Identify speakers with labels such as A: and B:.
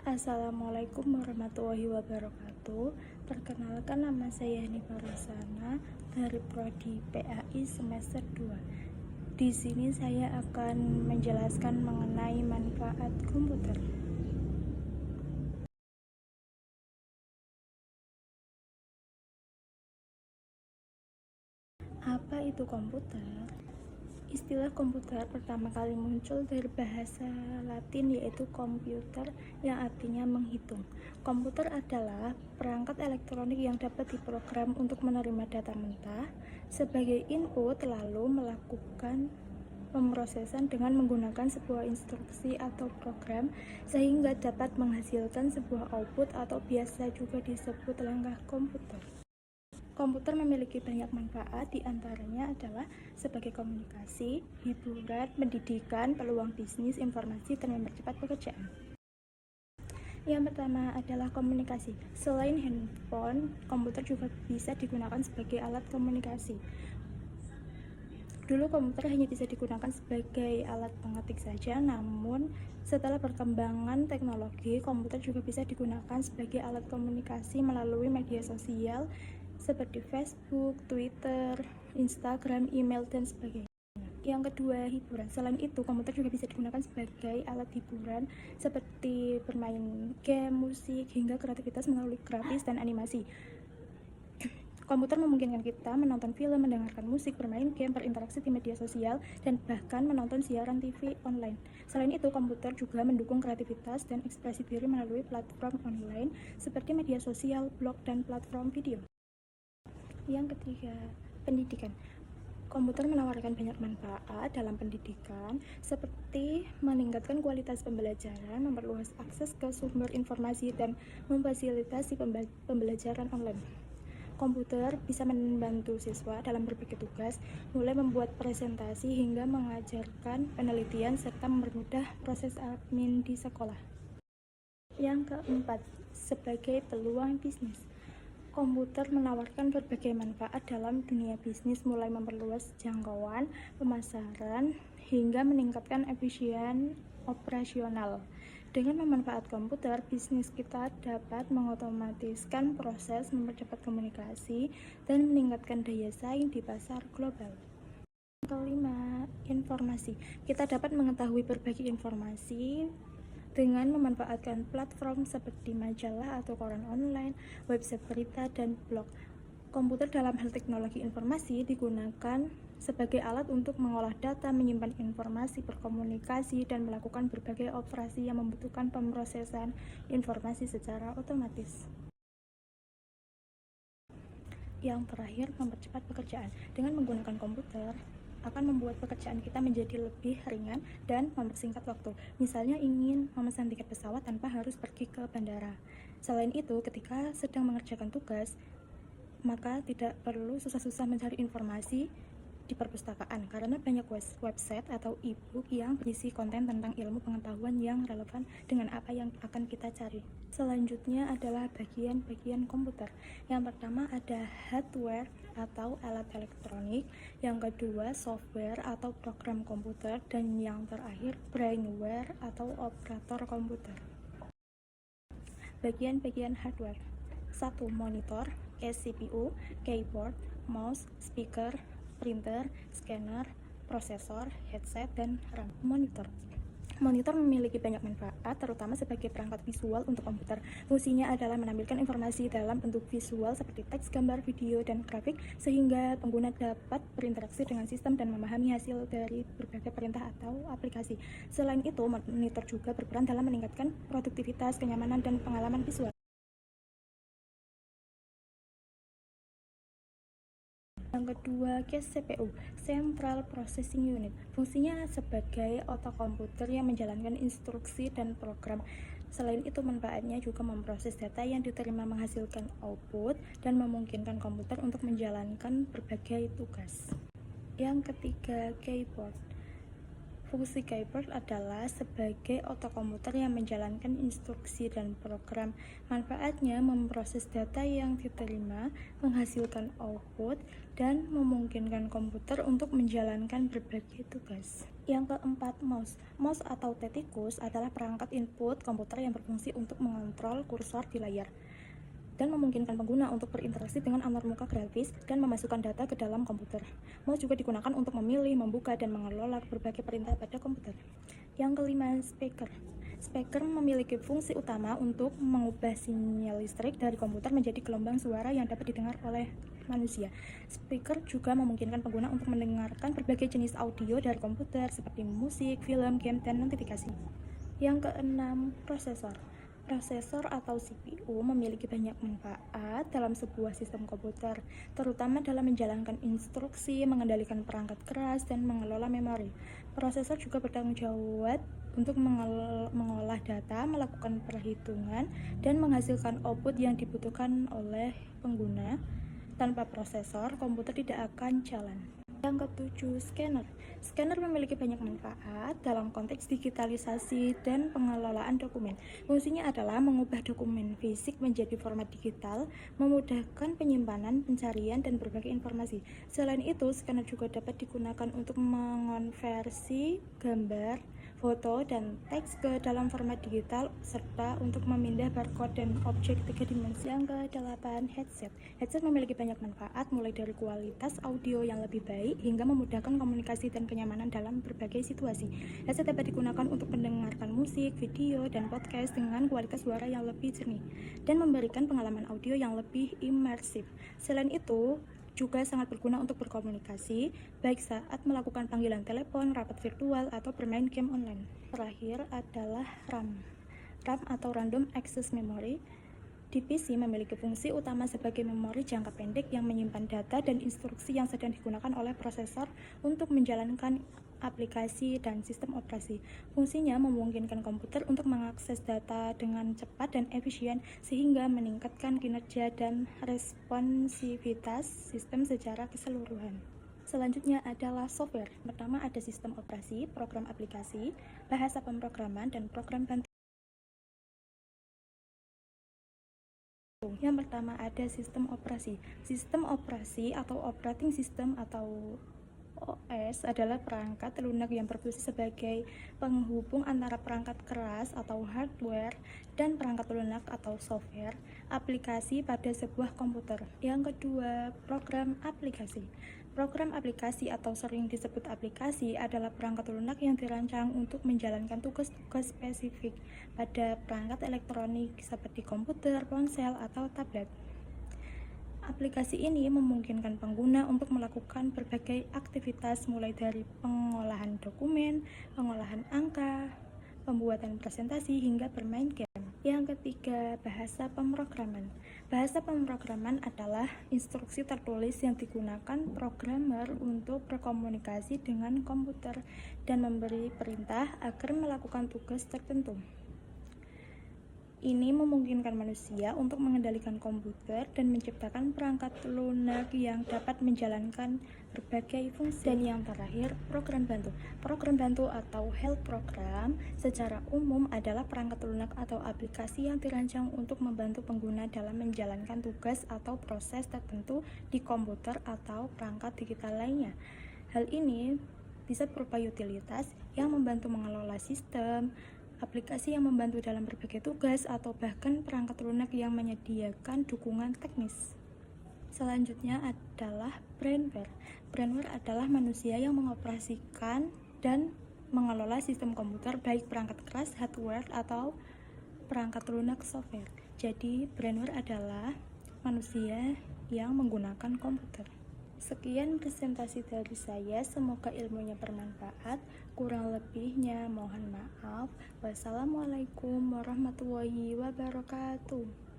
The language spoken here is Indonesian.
A: Assalamualaikum warahmatullahi wabarakatuh. Perkenalkan, nama saya Hanifah Rosana dari Prodi PAI semester 2. Di sini saya akan menjelaskan mengenai manfaat komputer. Apa itu komputer? Istilah komputer pertama kali muncul dari bahasa Latin yaitu computer yang artinya menghitung. Komputer adalah perangkat elektronik yang dapat diprogram untuk menerima data mentah sebagai input lalu melakukan pemrosesan dengan menggunakan sebuah instruksi atau program sehingga dapat menghasilkan sebuah output atau biasa juga disebut langkah komputer. Komputer memiliki banyak manfaat, diantaranya adalah sebagai komunikasi, hiburan, pendidikan, peluang bisnis, informasi, dan mempercepat pekerjaan. Yang pertama adalah komunikasi. Selain handphone, komputer juga bisa digunakan sebagai alat komunikasi. Dulu komputer hanya bisa digunakan sebagai alat pengetik saja, namun setelah perkembangan teknologi, komputer juga bisa digunakan sebagai alat komunikasi melalui media sosial seperti Facebook, Twitter, Instagram, email, dan sebagainya. Yang kedua, hiburan. Selain itu, komputer juga bisa digunakan sebagai alat hiburan seperti bermain game, musik, hingga kreativitas melalui grafis dan animasi. Komputer memungkinkan kita menonton film, mendengarkan musik, bermain game, berinteraksi di media sosial, dan bahkan menonton siaran TV online. Selain itu, komputer juga mendukung kreativitas dan ekspresi diri melalui platform online seperti media sosial, blog, dan platform video. Yang ketiga, pendidikan. Komputer menawarkan banyak manfaat dalam pendidikan, seperti meningkatkan kualitas pembelajaran, memperluas akses ke sumber informasi, dan memfasilitasi pembelajaran online. Komputer bisa membantu siswa dalam berbagai tugas, mulai membuat presentasi hingga mengajarkan penelitian serta mempermudah proses admin di sekolah. Yang keempat, sebagai peluang bisnis. Komputer menawarkan berbagai manfaat dalam dunia bisnis, mulai memperluas jangkauan pemasaran hingga meningkatkan efisien operasional. Dengan memanfaatkan komputer, bisnis kita dapat mengotomatiskan proses, mempercepat komunikasi, dan meningkatkan daya saing di pasar global. Kelima, informasi. Kita dapat mengetahui berbagai informasi dengan memanfaatkan platform seperti majalah atau koran online, website berita, dan blog. Komputer dalam hal teknologi informasi digunakan sebagai alat untuk mengolah data, menyimpan informasi, berkomunikasi, dan melakukan berbagai operasi yang membutuhkan pemrosesan informasi secara otomatis. Yang terakhir, mempercepat pekerjaan. Dengan menggunakan komputer akan membuat pekerjaan kita menjadi lebih ringan dan mempersingkat waktu. Misalnya ingin memesan tiket pesawat tanpa harus pergi ke bandara. Selain itu, ketika sedang mengerjakan tugas, maka tidak perlu susah-susah mencari informasi di perpustakaan karena banyak website atau e-book yang berisi konten tentang ilmu pengetahuan yang relevan dengan apa yang akan kita cari. Selanjutnya adalah bagian-bagian komputer. Yang pertama ada hardware atau alat elektronik, yang kedua software atau program komputer, dan yang terakhir brainware atau operator komputer. Bagian-bagian hardware. 1. Monitor, case CPU, keyboard, mouse, speaker, printer, scanner, prosesor, headset, dan RAM. Monitor memiliki banyak manfaat, terutama sebagai perangkat visual untuk komputer. Fungsinya adalah menampilkan informasi dalam bentuk visual seperti teks, gambar, video, dan grafik, sehingga pengguna dapat berinteraksi dengan sistem dan memahami hasil dari berbagai perintah atau aplikasi. Selain itu, monitor juga berperan dalam meningkatkan produktivitas, kenyamanan, dan pengalaman visual. Yang kedua, case CPU, Central Processing Unit. Fungsinya sebagai otak komputer yang menjalankan instruksi dan program. Selain itu, manfaatnya juga memproses data yang diterima, menghasilkan output, dan memungkinkan komputer untuk menjalankan berbagai tugas. Yang ketiga, keyboard. Fungsi keyboard adalah sebagai otak komputer yang menjalankan instruksi dan program. Manfaatnya memproses data yang diterima, menghasilkan output, dan memungkinkan komputer untuk menjalankan berbagai tugas. Yang keempat, mouse. Mouse atau tetikus adalah perangkat input komputer yang berfungsi untuk mengontrol kursor di layar dan memungkinkan pengguna untuk berinteraksi dengan antarmuka grafis dan memasukkan data ke dalam komputer. Mouse juga digunakan untuk memilih, membuka, dan mengelola berbagai perintah pada komputer. Yang kelima, speaker. Speaker memiliki fungsi utama untuk mengubah sinyal listrik dari komputer menjadi gelombang suara yang dapat didengar oleh manusia. Speaker juga memungkinkan pengguna untuk mendengarkan berbagai jenis audio dari komputer seperti musik, film, game, dan notifikasi. Yang keenam, prosesor. Prosesor atau CPU memiliki banyak manfaat dalam sebuah sistem komputer, terutama dalam menjalankan instruksi, mengendalikan perangkat keras, dan mengelola memori. Prosesor juga bertanggung jawab untuk mengolah data, melakukan perhitungan, dan menghasilkan output yang dibutuhkan oleh pengguna. Tanpa prosesor, komputer tidak akan jalan. Yang ketujuh, scanner. Scanner memiliki banyak manfaat dalam konteks digitalisasi dan pengelolaan dokumen. Fungsinya adalah mengubah dokumen fisik menjadi format digital, memudahkan penyimpanan, pencarian, dan berbagai informasi. Selain itu, scanner juga dapat digunakan untuk mengonversi gambar, foto, dan teks ke dalam format digital, serta untuk memindah barcode dan objek 3 dimensi. Yang ke-8, headset. Headset memiliki banyak manfaat, mulai dari kualitas audio yang lebih baik hingga memudahkan komunikasi dan kenyamanan dalam berbagai situasi. Headset dapat digunakan untuk mendengarkan musik, video, dan podcast dengan kualitas suara yang lebih jernih dan memberikan pengalaman audio yang lebih imersif. Selain itu, juga sangat berguna untuk berkomunikasi, baik saat melakukan panggilan telepon, rapat virtual, atau bermain game online. Terakhir adalah RAM. RAM atau Random Access Memory di PC memiliki fungsi utama sebagai memori jangka pendek yang menyimpan data dan instruksi yang sedang digunakan oleh prosesor untuk menjalankan aplikasi dan sistem operasi. Fungsinya memungkinkan komputer untuk mengakses data dengan cepat dan efisien sehingga meningkatkan kinerja dan responsivitas sistem secara keseluruhan. Selanjutnya adalah software. Pertama ada sistem operasi, program aplikasi, bahasa pemrograman, dan program bantu. Yang pertama ada sistem operasi. Sistem operasi atau operating system atau OS adalah perangkat lunak yang berfungsi sebagai penghubung antara perangkat keras atau hardware dan perangkat lunak atau software aplikasi pada sebuah komputer. Yang kedua, program aplikasi. Program aplikasi atau sering disebut aplikasi adalah perangkat lunak yang dirancang untuk menjalankan tugas-tugas spesifik pada perangkat elektronik seperti komputer, ponsel, atau tablet. Aplikasi ini memungkinkan pengguna untuk melakukan berbagai aktivitas mulai dari pengolahan dokumen, pengolahan angka, pembuatan presentasi, hingga bermain game. Yang ketiga, bahasa pemrograman. Bahasa pemrograman adalah instruksi tertulis yang digunakan programmer untuk berkomunikasi dengan komputer dan memberi perintah agar melakukan tugas tertentu. Ini memungkinkan manusia untuk mengendalikan komputer dan menciptakan perangkat lunak yang dapat menjalankan berbagai fungsi. Dan yang terakhir, program bantu. Program bantu atau help program secara umum adalah perangkat lunak atau aplikasi yang dirancang untuk membantu pengguna dalam menjalankan tugas atau proses tertentu di komputer atau perangkat digital lainnya. Hal ini bisa berupa utilitas yang membantu mengelola sistem, aplikasi yang membantu dalam berbagai tugas, atau bahkan perangkat lunak yang menyediakan dukungan teknis. Selanjutnya adalah brainware. Brainware adalah manusia yang mengoperasikan dan mengelola sistem komputer baik perangkat keras hardware atau perangkat lunak software. Jadi brainware adalah manusia yang menggunakan komputer. Sekian presentasi dari saya, semoga ilmunya bermanfaat. Kurang lebihnya mohon maaf. Wassalamualaikum warahmatullahi wabarakatuh.